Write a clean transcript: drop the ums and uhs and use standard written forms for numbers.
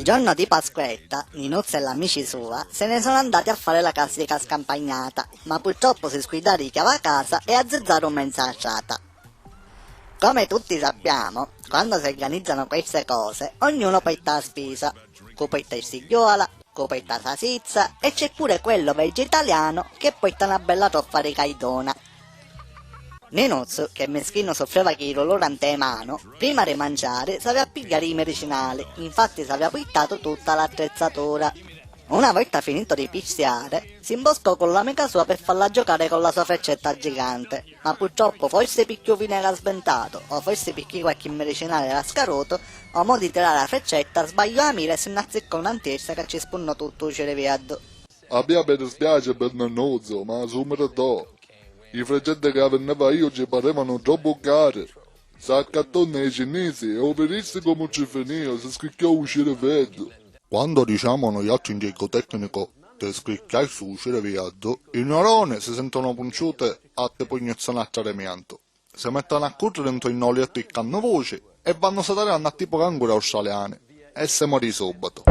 giorno di Pasquetta, Ninuzza e l'amici sua se ne sono andati a fare la classica scampagnata, ma purtroppo si squidò di chiave a casa e azzezzarono mezza acciata. Come tutti sappiamo, quando si organizzano queste cose, ognuno petta la spesa. Copetta il sigliola, copetta la salsiccia e c'è pure quello vegetariano che petta una bella toffa di caidona. Ninuzzo, che meschino soffriva che il dolore ante mano, prima di mangiare sapeva pigliare i medicinali, infatti sapeva pittato tutta l'attrezzatura. Una volta finito di pizziare, si imboscò con l'amica sua per farla giocare con la sua freccetta gigante, ma purtroppo forse Picchiovino era sventato, o forse perché qualche medicinale era scaroto, o mo di tirare la freccetta sbagliò la mira e si azzeccò un'antessa che ci spunnò tutto il cereviado. Mi dispiace per Nannuzzo, ma subito do. I freggette che aveva io ci parevano troppo care. S'accattò nei cinesi e operissi come ci finì, si scricchiò uscire vedo. Quando diciamo noi altri in gergo tecnico di scricchiare su uscire vedo, i neuroni si sentono punciute a te pugnazione a trarimiento. Si mettono a cucere dentro il nolio e piccano voce e vanno a saltare a tipo canguri australiani. E si morì subito.